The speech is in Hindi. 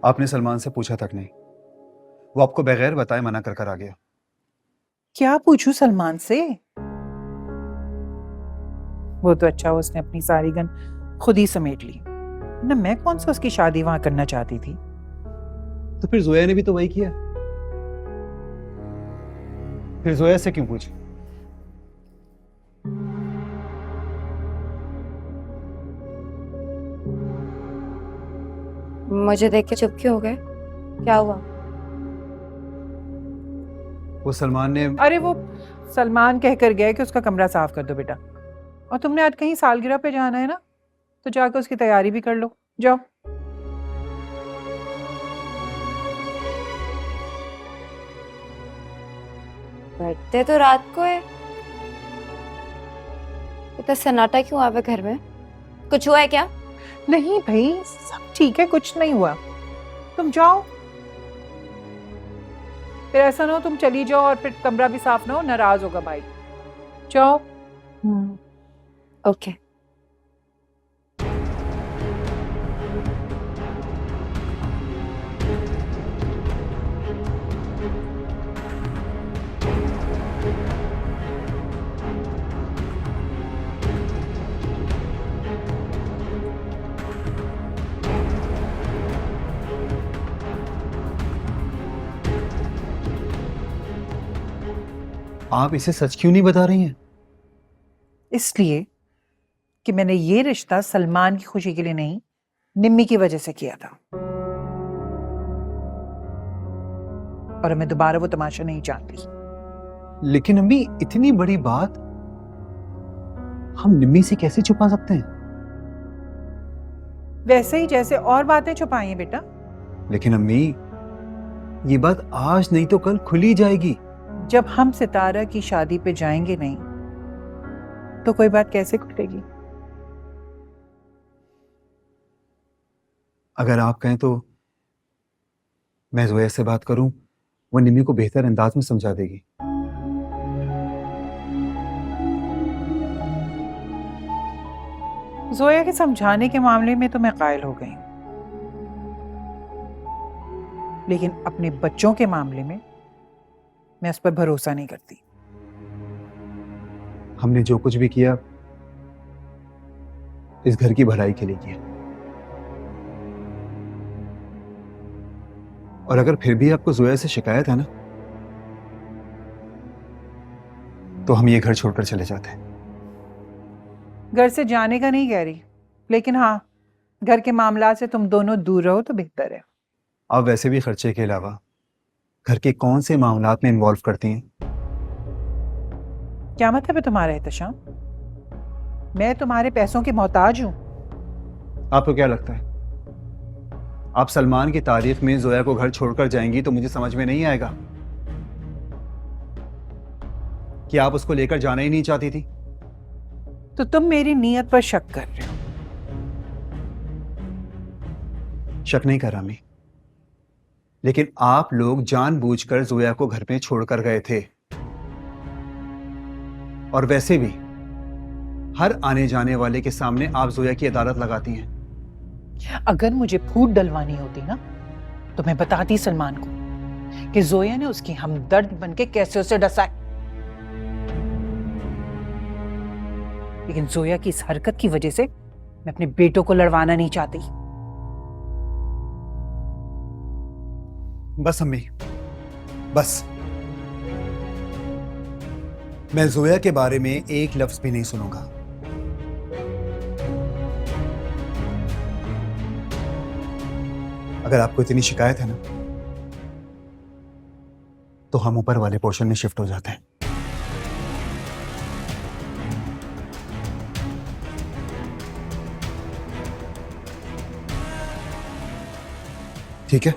आपने सलमान से पूछा तक नहीं, वो आपको बगैर बताए मना कर कर आ गया। क्या पूछूं सलमान से? वो तो अच्छा उसने अपनी सारी गन खुद ही समेट ली, ना मैं कौन सा उसकी शादी वहां करना चाहती थी। तो फिर जोया ने भी तो वही किया। फिर जोया से क्यों पूछे? मुझे देख के चुप क्यों हो गए? क्या हुआ? वो सलमान ने। अरे वो सलमान कह कर गया कि उसका कमरा साफ कर दो बेटा, और तुमने आज कहीं सालगिरह पे जाना है ना, तो जाकर उसकी तैयारी भी कर लो, जाओ। बर्थडे तो रात को है, इतना सन्नाटा क्यों आवे घर में? कुछ हुआ है क्या? नहीं भाई, सब ठीक है, कुछ नहीं हुआ, तुम जाओ। फिर ऐसा ना हो तुम चली जाओ और फिर कमरा भी साफ ना हो, नाराज होगा भाई। जाओ। ओके। आप इसे सच क्यों नहीं बता रही हैं? इसलिए कि मैंने ये रिश्ता सलमान की खुशी के लिए नहीं, निम्मी की वजह से किया था, और मैं दोबारा वो तमाशा नहीं चाहती। लेकिन अम्मी, इतनी बड़ी बात हम निम्मी से कैसे छुपा सकते हैं? वैसे ही जैसे और बातें छुपाई हैं बेटा। लेकिन अम्मी, ये बात आज नहीं तो कल खुली जाएगी। जब हम सितारा की शादी पे जाएंगे नहीं, तो कोई बात कैसे खुलेगी? अगर आप कहें तो मैं जोया से बात करूं, वो निम्मी को बेहतर अंदाज में समझा देगी। जोया के समझाने के मामले में तो मैं कायल हो गई हूं, लेकिन अपने बच्चों के मामले में मैं उस पर भरोसा नहीं करती। हमने जो कुछ भी किया इस घर की भलाई के लिए किया, और अगर फिर भी आपको जोया से शिकायत है ना, तो हम ये घर छोड़कर चले जाते हैं। घर से जाने का नहीं कह रही, लेकिन हाँ, घर के मामला से तुम दोनों दूर रहो तो बेहतर है। आप वैसे भी खर्चे के अलावा घर के कौन से मामलात में इन्वॉल्व करती हैं? क्या मतलब है तुम्हारा एहतशाम? मैं तुम्हारे पैसों की मोहताज हूं? आपको क्या लगता है आप सलमान की तारीफ में जोया को घर छोड़कर जाएंगी तो मुझे समझ में नहीं आएगा कि आप उसको लेकर जाना ही नहीं चाहती थी? तो तुम मेरी नीयत पर शक कर रहे हो? शक नहीं कर रहा मैं, लेकिन आप लोग जानबूझकर जोया को घर में छोड़कर गए थे, और वैसे भी हर आने जाने वाले के सामने आप जोया की अदालत लगाती हैं। अगर मुझे फूट डलवानी होती ना, तो मैं बताती सलमान को कि जोया ने उसकी हमदर्द बनके कैसे उसे डसा है। लेकिन जोया की इस हरकत की वजह से मैं अपने बेटों को लड़वाना नहीं चाहती। बस अम्मी, बस। मैं जोया के बारे में एक लफ्ज भी नहीं सुनूंगा। अगर आपको इतनी शिकायत है ना, तो हम ऊपर वाले पोर्शन में शिफ्ट हो जाते हैं। ठीक है?